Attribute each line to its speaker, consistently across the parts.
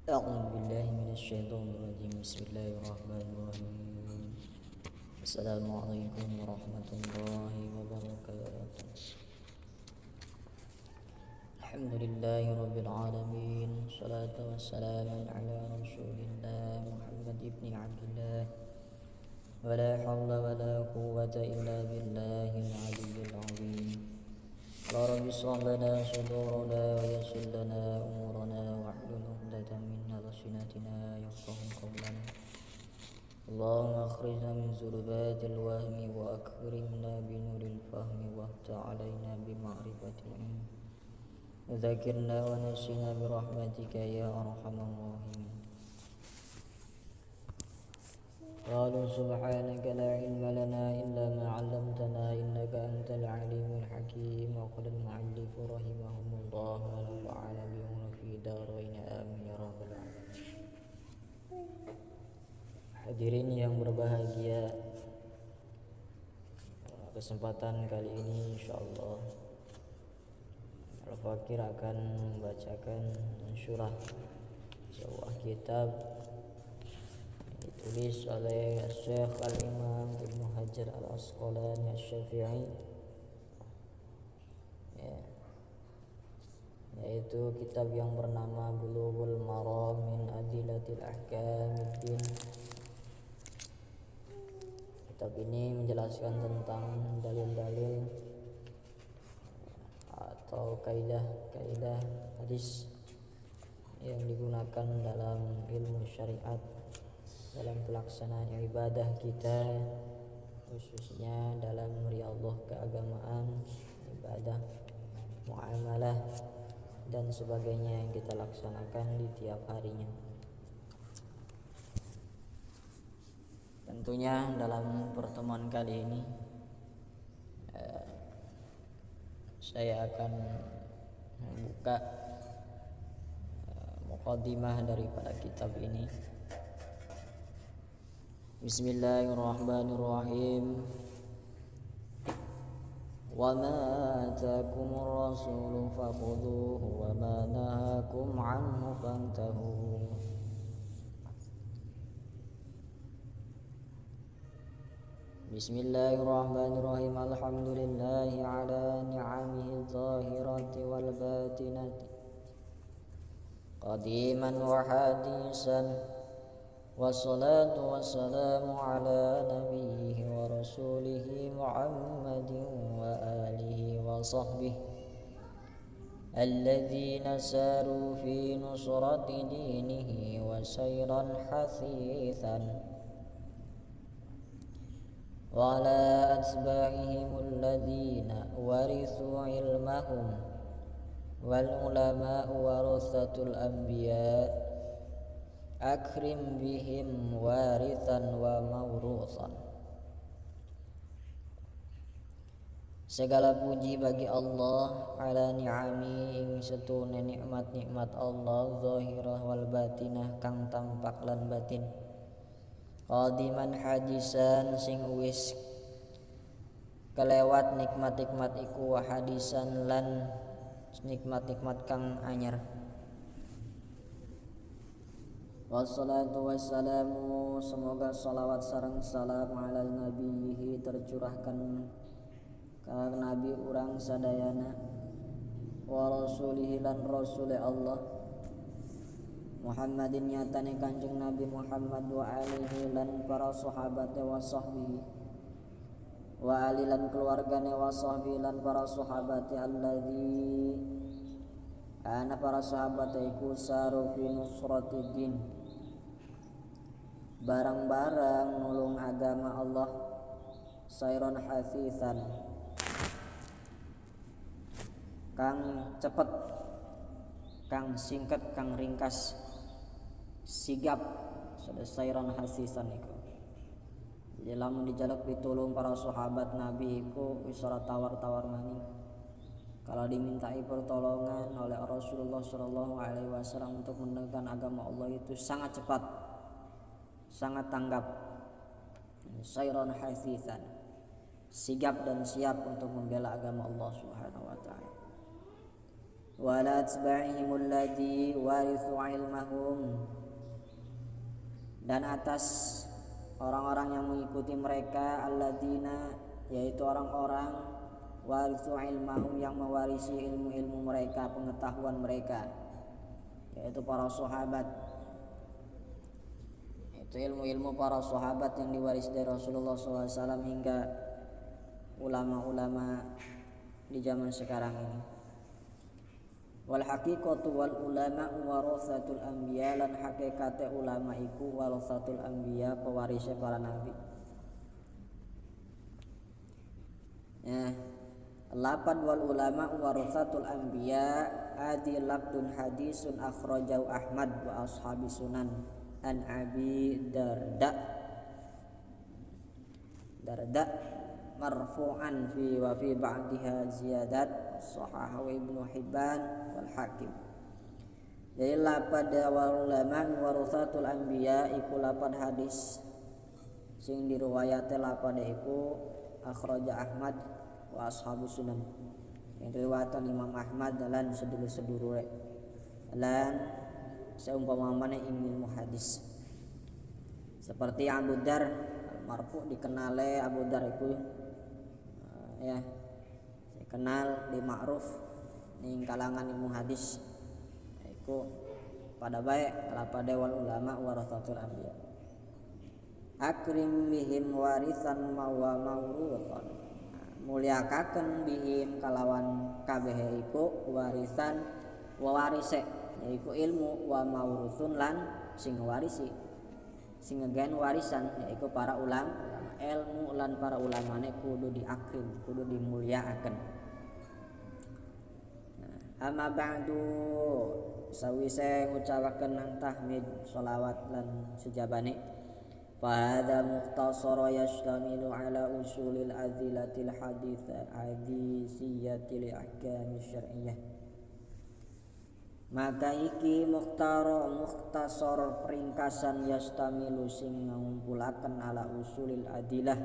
Speaker 1: أعوذ بالله من الشيطان الرجيم بسم الله الرحمن الرحيم السلام عليكم ورحمة الله وبركاته الحمد لله رب العالمين والصلاة والسلام على رسول الله محمد بن عبد الله ولا حول ولا قوة إلا بالله العلي العظيم يا رب اشرح لنا صدورنا ويسر لنا أمورنا واحلل عقدة من ألسنتنا يفقهوا قولنا اللهم اخرجنا من ظلمات الوهم وأكرمنا بنور الفهم وافتح علينا بمعرفة العلم وذكرنا ونسينا برحمتك يا أرحم الراحمين قالوا سبحانك لا علم لنا إلا ما علمتنا إنك أنت العليم الحكيم وقال المؤلف رحمهم الله ونفعنا بهم في دارين آمين يا رب العالمين. Hadirin yang berbahagia, kesempatan kali ini insyaallah Al-Fakir akan membacakan syurah sebuah kitab ditulis oleh Syekh Al-Imam Ibnu Hajar Al-Asqalani Asy-Syafi'i, yaitu kitab yang bernama Bulughul Maram min Adillatil Ahkamiddin. Kitab ini menjelaskan tentang dalil-dalil atau kaidah-kaidah hadis yang digunakan dalam ilmu syariat dalam pelaksanaan ibadah kita, khususnya dalam riyadhah keagamaan, ibadah, muamalah dan sebagainya yang kita laksanakan di tiap harinya. Tentunya dalam pertemuan kali ini saya akan membuka muqaddimah daripada kitab ini. Bismillahirrahmanirrahim. Wa ma ataakumur rasulu fakhudhuhu wa ma nahakum anhu fantahu. Bismillahirrahmanirrahim. Alhamdulillahi ala ni'amihi zahirati wal batinati qadiman wa hadisan wassalatu wassalamu ala nabiyhi wa rasulihi Muhammadin wa alihi wa sahbihi alladhina saru fi nusrati dinihi wa sayran hasithan wa ala atba'ihim alladhina warithu ilmahum wal ulama'u warathatul anbiya akrim bihim warithan wa mawruthan. Segala puji bagi Allah ala ni'ami ing setune nikmat-nikmat Allah zahirah wal batinah kang tampak lan batin, qadiman hadisan sing wis kelewat nikmat-nikmat iku wa hadisan lan nikmat-nikmat kang anyar. Wassalatu wassalamu, semoga salawat sareng salam ala nabiyhi tercurahkan ka nabi urang sadayana wa rasulihi lan rasule Allah Muhammadin nyatane Kanjeng Nabi Muhammad wa alihi lan para sahabat wa sahbihi wa ali lan keluargane wa sahbihi lan para sahabat alladzi ana para sahabat iku saru fi nusratiddin barang-barang nulung agama Allah, sayron hasithan kang cepet, kang singkat, kang ringkas, sigap, sudah sayron hasithan iku. Jadi lamun dijaluk pitulung para sahabat Nabi iku wis ora tawar-tawar maning. Kalau dimintai pertolongan oleh Rasulullah Shallallahu Alaihi Wasallam untuk menegakkan agama Allah itu sangat cepat, sangat tanggap. Sayron hasithan, sigap dan siap untuk membela agama Allah Subhanahu wa taala. wa la atba'ihim alladhi warithu ilmahum, dan atas orang-orang yang mengikuti mereka, alladzina yaitu orang-orang warithu ilmahum yang mewarisi ilmu-ilmu mereka, pengetahuan mereka, yaitu para sahabat. Itu ilmu-ilmu para sahabat yang diwarisi dari Rasulullah SAW hingga ulama-ulama di zaman sekarang ini. Wal haqiqatu wal ulama warathatul anbiya, lan hakikate ulama iku warathatul anbiya, pewarisé para nabi. Ya, lapad wal ulama warathatul anbiya adi labdun hadisun akhrajahu Ahmad wa ashabi sunan an Abi Darda marfu'an fi wa fi ba'diha ziyadat sahahu Ibnu Hibban wal Hakim. Jadi lapad wal ulama warathatul anbiya iku lapad hadis sing diriwayate lapad iku akhraja Ahmad wa ashabu sunan, yang riwayatan Imam Ahmad lan sedulur-sedulure lan seumpamane ilmu hadis. Seperti Abu Dar marfu dikenale Abu Dar iku ya dikenal di ma'ruf ning kalangan ilmu hadis iku pada baik lapade wal ulama warathatul anbiya. Akrim bihim warisan mawa mawruthan, mulyakaken bihim kalawan kabeh iku warisan wawarise yaiku ilmu, wa mawruthun lan sing warisi sing ngegen warisan yaiku para ulama. Ilmu lan para ulamane kudu diakrim, kudu dimulyakaken. Amma ba'du, sawise ngucapaken nang tahmid sholawat lan sejabane, fa hadza mukhtasara yashtamilu ala usulil adillatil hadisiyatil ahkam syar'iyyah. Maka iki mukhtasar peringkasan yastamilu sing ngumpulaken ala usulil adilah,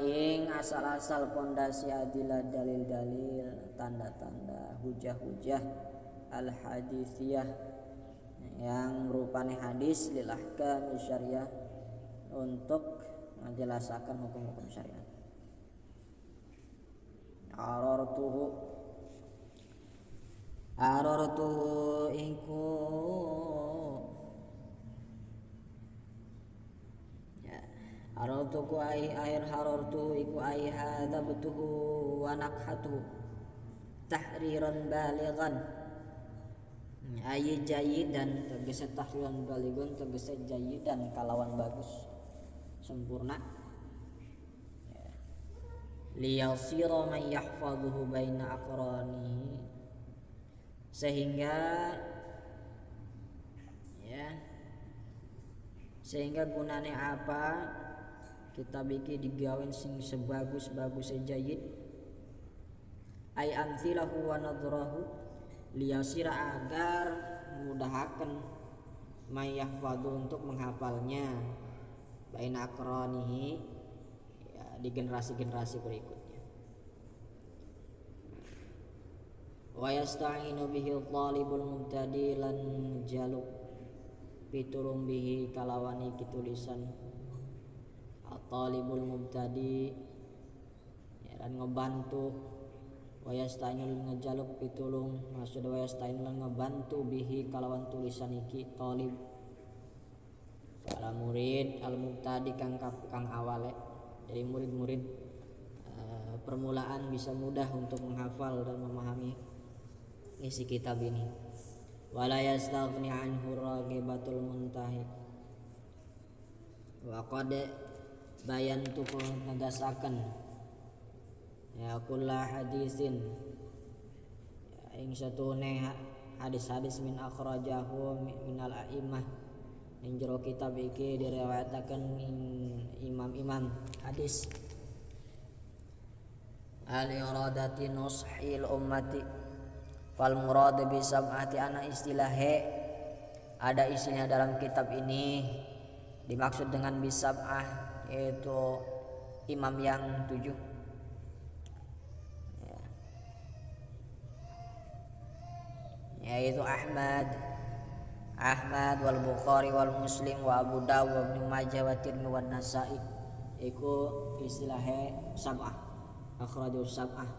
Speaker 1: ing asal-asal pondasi adilah, dalil-dalil, tanda-tanda, hujah-hujah al hadisiyah yang rupane hadis lil ahkam syariah, untuk menjelaskan hukum-hukum syariat. Arartuhu iku ya, arartuhu ai air harartuhu iku ai hadabtuhu wa nakhatuhu tahriran balighan, ai jayidan tegese tahriran balighan tegese jayidan kalawan bagus sempurna, ya. Liyasira man yahfazuhu baina aqranihi, sehingga gunane apa kitab iki digawen sing sebagus-bagus jayid, ay amthilahu wa nadrahu, liyasira agar mudahaken mayahfadhu untuk menghafalnya, baina aqranihi, ya, di generasi-generasi berikutnya. Wa yasta'inu bihi talibul mubtadi, lan jaluk pitulung bihi kalawan iki tulisan talibul mubtadi, ya, dan ngebantu. Wa yasta'inu ngejaluk pitulung, maksud wa yasta'inu lan ngebantu bihi kalawan tulisan iki talib para murid al mubtadi kang awale, jadi murid-murid permulaan bisa mudah untuk menghafal dan memahami isi kitab ini. Wala yastaghni anhu ragibatul muntahi, wa qad bayantu negasaken ya kullah hadisin, ya, ing satune hadis-hadis min akhrajahu minal a'immah, ing jero kitab iki diriwayataken imam-imam hadis. Al iradati nushil ummati, fal murad bi sab'ati, ana istilahe ada isinya dalam kitab ini dimaksud dengan bisab'ah yaitu imam yang 7, ya. yaitu Ahmad wal Bukhari wal Muslim wa Abu Dawud wa Ibnu Majah wa Tirmidzi wa Nasa'i. Iku istilahnya sab'ah, akhrajahu sab'ah.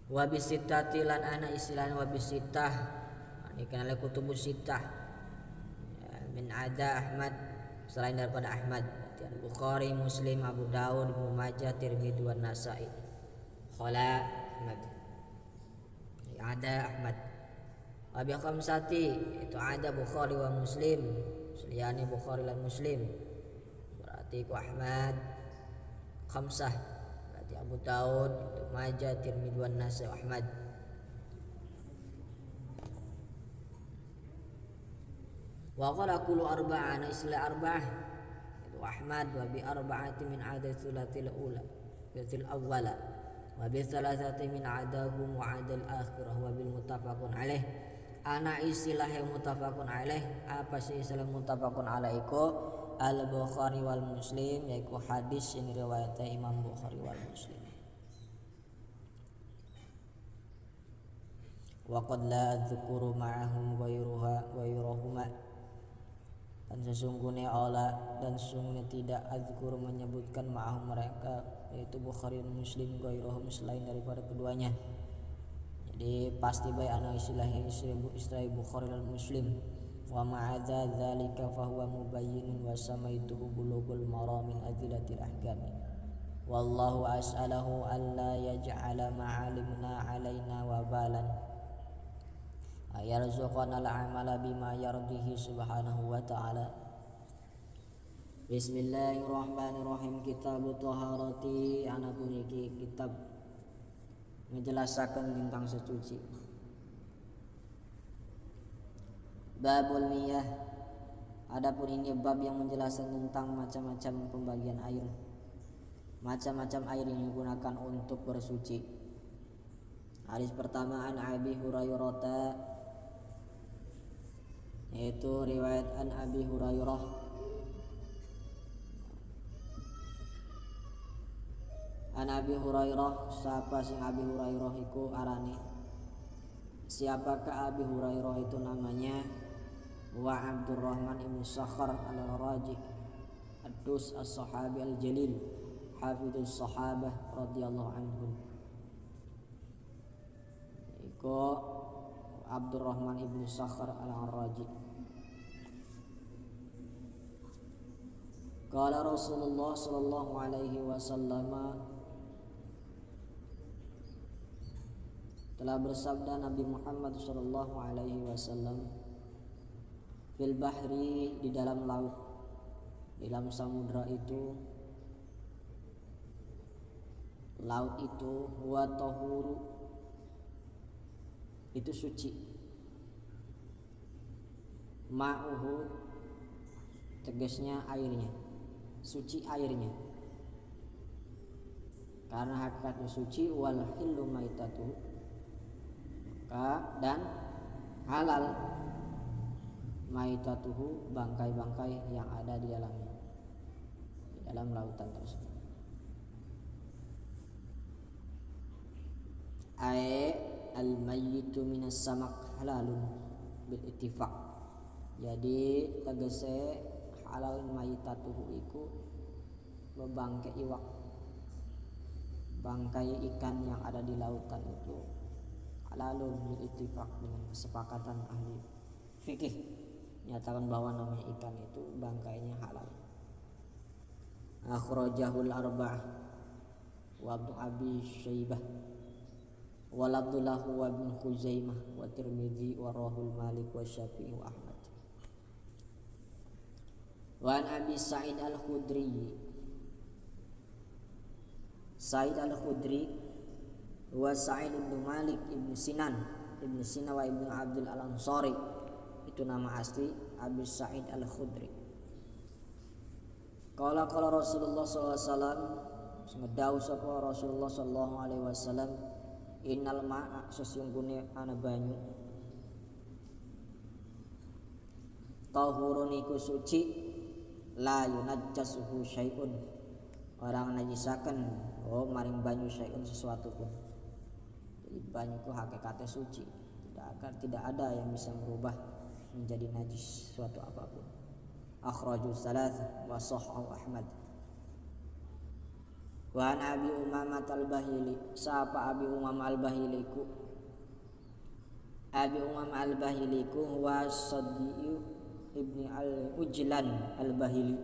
Speaker 1: Wa bisittati lan ana istilahna wa bisittah dikenal kutubus sittah min ada Ahmad selain daripada Ahmad, Bukhari, Muslim, Abu Dawud, Ibnu Majah, Tirmidzi wa Nasa'i. Khala Ahmad, ada Ahmad. Wa bi khamsati itu ada Bukhari wa Muslim, seliani Bukhari dan Muslim berarti ku Ahmad khamsah, berarti Abu Dawud, Ibnu Majah, Tirmidzi wa Nasa'i Ahmad. Wa qala kullu arba'ana isla arba'ah itu Ahmad wa bi arba'ati min adad thulathil ula thulathil awwala wa bi thalathati min adahum wa adal akhirah wa bil muttafaqun alaih. Ana istilah yang muttafaqun alaih, apa sih istilah muttafaqun alaih iku al-Bukhari wal Muslim, yaitu hadis yang riwayatnya Imam Bukhari wal Muslim. Wa qad la adzkuru ma'ahum ghairuhuma, dan sesungguhnya tidak adzkur menyebutkan ma'ahum mereka, yaitu Bukhari dan Muslim, ghairuhum selain daripada keduanya. Jadi pasti baik ana istilah Bukhari dan Muslim. Wa ma'adza dzalika fa huwa mubayyinun wa samaituhu bulughul maram min adillatil ahkam. Wallahu as'alahu alla yaj'ala ma'alimna 'alaina wa balan. Ayarzuqana al-amala bima yardihi subhanahu wa ta'ala. Bismillahirrahmanirrahim. Kitabut Taharati, ana puniki kitab menjelaskan tentang secuci. Babul miyah, adapun ini bab yang menjelaskan tentang macam-macam pembagian air, macam-macam air yang digunakan untuk bersuci. Hadis pertama an Abi Hurairah, yaitu riwayat an Abi Hurairah an Abi Hurairah. Siapa sing Abi Hurairah iku arane? Siapakah Abi Hurairah itu? Namanya wa Abdurrahman ibn Sakhar al-Raji ad-Dus as-sahabi al-jalil hafidhus sahabah radhiyallahu anhum. Iku Abdurrahman ibn Sakhar al-Raji. Qala Rasulullah sallallahu alaihi wasallam, telah bersabda Nabi Muhammad sallallahu alaihi wasallam, fil bahri, di dalam laut, di dalam samudra itu, laut itu, wa tahuru, itu suci, ma'uhu, tegasnya airnya, suci airnya, karena hakikatnya suci, wal hillu maitatuhu, dan halal maitatuhu, bangkai-bangkai yang ada di dalamnya, di dalam lautan tersebut. Al-mayyitu minas samak halalun bil ittifaq. Jadi tegese halal maitatuhu iku bangkai iwak, bangkai ikan yang ada di lautan itu halalun bil ittifaq, dengan kesepakatan ahli fikih nyatakan bahwa namanya ikan itu bangkainya halal. Akhrajahul arba'ah wa Ibnu Abi Syaibah wa Abdullah wa Ibnu Khuzaimah wa Tirmidzi wa Rahul Malik wa Syafi'i wa Ahmad. Wa an Abi Sa'id al-Khudri, Sa'id al-Khudri wa Sa'id ibn Malik ibn Sinan wa ibn Abdul al-Ansari, itu nama asli Abi Sa'id al-Khudri. Qala Rasulullah sallallahu alaihi wasallam, semedau sapa Rasulullah sallallahu alaihi wasallam, innal ma'a, sesungguhnya ana banyu, tahurun iku suci, la yunajjasuhu syai'un, orang najisaken maring banyu syai'un sesuatu pun. Jadi banyu itu hakikatnya suci, tidak ada yang bisa merubah menjadi najis suatu apapun. Akhraju tsalatsa wa sahhahu Ahmad. Wa an Abi Umamah al-Bahili, sapa Abi Umamah al-Bahili ku Abi Umamah al-Bahili ku wa Sadiyu ibni al-Ujlan al-Bahili,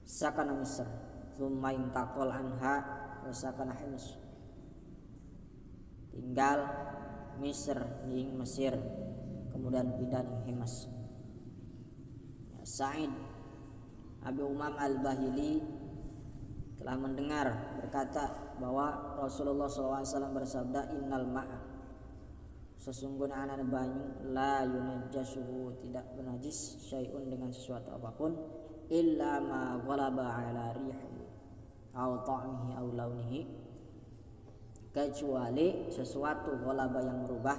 Speaker 1: sakana Misr, thumma intaqal anha wa sakana Hims, tinggal Misr ing Mesir, kemudian pindah ing Himas. Sa'id Abi Umam al-Bahili telah mendengar berkata bahwa Rasulullah SAW bersabda, innal ma'a, sesungguhnya anak banyu, la yunajjasuhu, tidak bernajis, syai'un dengan sesuatu apapun, illa ma ghalaba ala rihi au ta'mihi au launihi, kecuali sesuatu ghalaba yang merubah,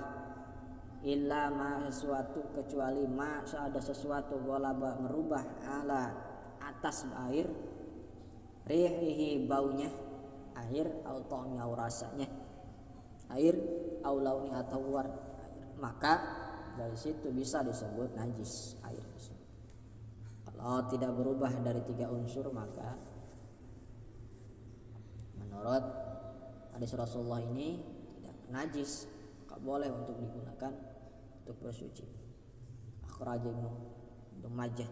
Speaker 1: illa ma sesuatu, kecuali ma ada sesuatu ghalaba merubah ala atas air, rihihi baunya air, au ta'mi au rasanya air, au launi atau warna air, maka dari situ bisa disebut najis air tersebut. Kalau tidak berubah dari 3 unsur, maka menurut hadis Rasulullah ini tidak najis, maka boleh untuk digunakan untuk bersuci. Akhraj Ibnu Majah,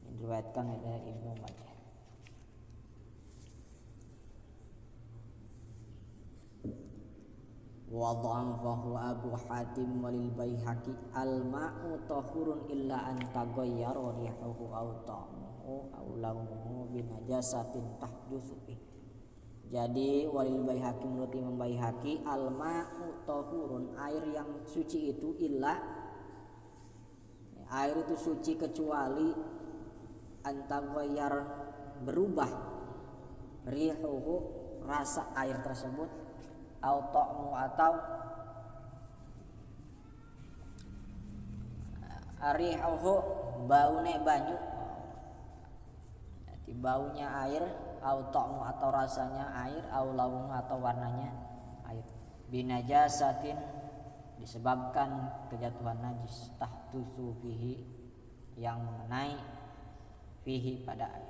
Speaker 1: yang diriwayatkan oleh Ibnu Majah. Wa dha'afahu Abu Hatim walil Baihaqi, al-ma'u tahurun illa an taghayyara rihuhu aw ta'muhu aw launuhu bi najasatin tahdutsu bih. Jadi walil Baihaqi, menurut Imam Baihaqi, al-ma'u tahurun, air yang suci itu, illa, air itu suci kecuali antaghayyar, berubah, rihuhu, rasa air tersebut, au ta'mu, atau rihuhu, baune banyu, jadi baunya air, au ta'mu atau rasanya air, au launu atau warnanya air, binajasatin, disebabkan kejatuhan najis, tahdutsu fihi, yang mengenai fihi pada air.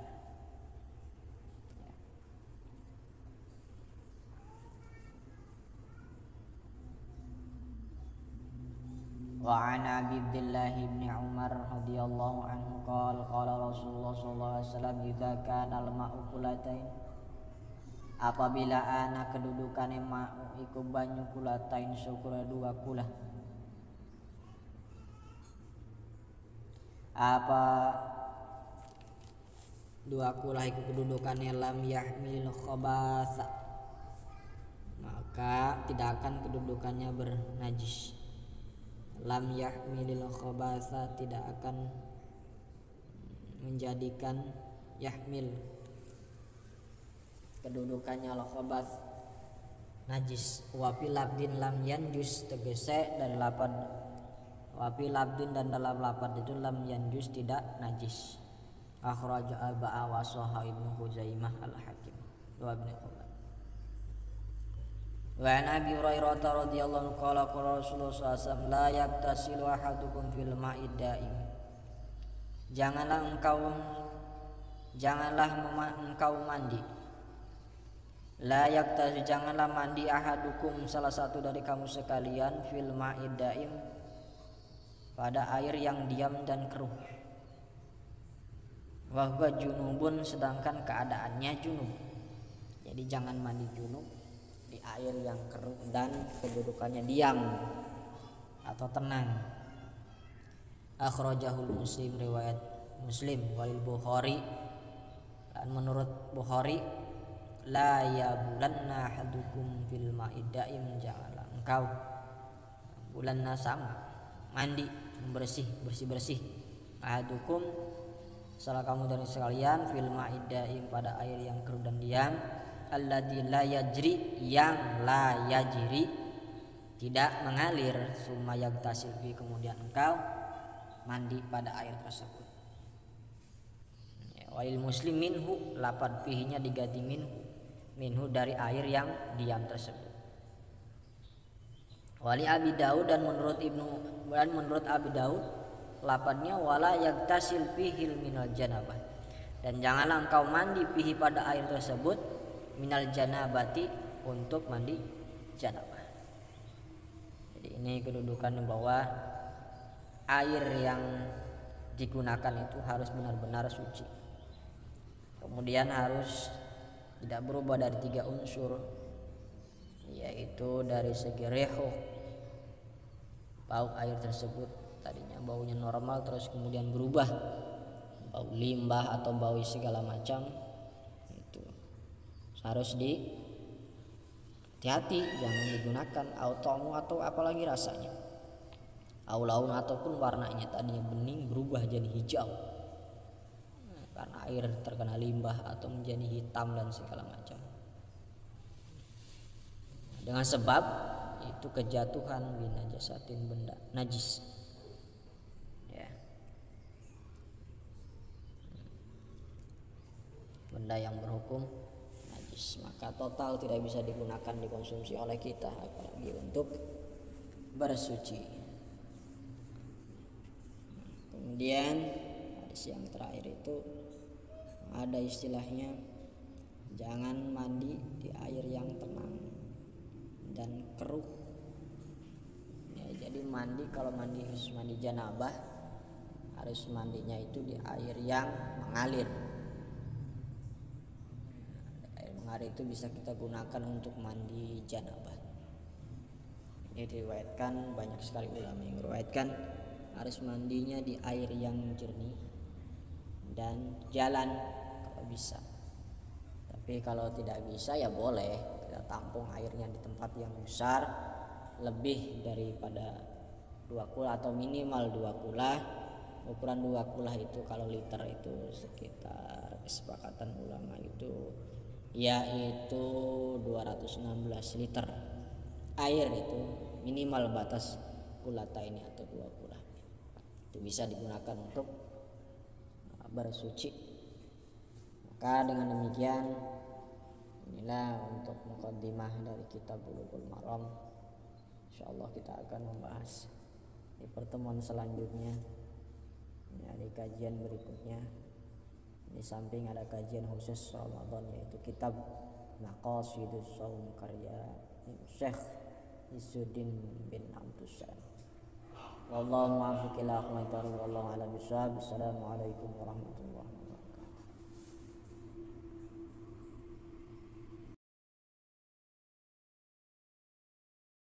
Speaker 1: Wa an Abdullah bin Umar radhiyallahu anhu qala Rasulullah sallallahu alaihi wasallam, idza kana al-ma'u qulatain, apabila ana kedudukannya ma'u iku banyu qulatain, syukur 2 kula, apa 2 kula iku kedudukannya lam yahmil khabasa, maka tidak akan kedudukannya bernajis. Lam yahmilil khabasa, tidak akan menjadikan yahmil, kedudukannya al khabas, najis. Wa fil labdin lam yanjus, tegese dari lapad wa fil labdin, dan dalam lapad itu lam yanjus, tidak najis. Akhraj al-ba'a wa sahha Ibnu Huzaimah al-Hakim wa Ibnu Hibban. Wa an Abi Hurairah radhiyallahu anhu qala qala Rasulullah sallallahu alaihi wasallam, la yaktasilu ahadukum fil ma'id da'im, janganlah engkau mandi, la yaktasilu, janganlah mandi, ahadukum, salah satu dari kamu sekalian, fil ma'id da'im, pada air yang diam dan keruh, wa huwa junubun, sedangkan keadaannya junub. Jadi jangan mandi junub di air yang keruh dan kedudukannya diam atau tenang. Akhrajahul Muslim, riwayat Muslim, walil Bukhari, dan menurut Bukhari, la yabulanna ahadukum fil ma'id da'im, janganlah engkau, bulanna sama, mandi, bersih ahadukum, salah kamu dari sekalian, fil ma'id da'im, pada air yang keruh dan diam, alladzi la yajri, yang la yajri, tidak mengalir, summa yagtasil fi, kemudian engkau mandi pada air tersebut. Walil Muslim minhu, lapad fihinya diganti minhu, minhu dari air yang diam tersebut. Wali Abi Daud dan menurut Abi Daud lapatnya wala yagtasil fihil minal janabah, dan janganlah engkau mandi fihi pada air tersebut minal janabati untuk mandi janabah. Jadi ini kedudukan bahwa air yang digunakan itu harus benar-benar suci, kemudian harus tidak berubah dari 3 unsur, yaitu dari segi reho, bau air tersebut tadinya baunya normal terus kemudian berubah bau limbah atau bau segala macam, itu harus hati-hati, jangan digunakan automu atau apalagi rasanya, aulaun ataupun warnanya tadinya bening berubah jadi hijau karena air terkena limbah atau menjadi hitam dan segala macam, dengan sebab itu kejatuhan binajasatin, benda najis, ya, benda yang berhukum najis, maka total tidak bisa digunakan dikonsumsi oleh kita apalagi untuk bersuci. Kemudian hadis yang terakhir itu ada istilahnya jangan mandi di air yang tenang dan keruh, ya, jadi mandi kalau mandi janabah harus mandinya itu di air yang mengalir. Air mengalir itu bisa kita gunakan untuk mandi janabah. Ini diriwayatkan, banyak sekali ulama yang meriwayatkan harus mandinya di air yang jernih dan jalan kalau bisa. Tapi kalau tidak bisa ya boleh kita tampung airnya di tempat yang besar lebih daripada 2 kula atau minimal 2 kula. Ukuran 2 kula itu kalau liter itu sekitar kesepakatan ulama itu yaitu 216 liter air, itu minimal batas kulata ini atau 2 kula. Itu bisa digunakan untuk bersuci. Maka dengan demikian inilah untuk muqaddimah dari kitab Bulughul Maram. Insyaallah kita akan membahas di pertemuan selanjutnya, di kajian berikutnya. Di samping ada kajian khusus Ramadan yaitu kitab Maqasidus Shaum karya Syekh Izzuddin bin Abdussalam. Wallahu muwaffiq ila aqwamit thariq, wallahu a'lam bishawab. Assalamualaikum warahmatullahi wabarakatuh.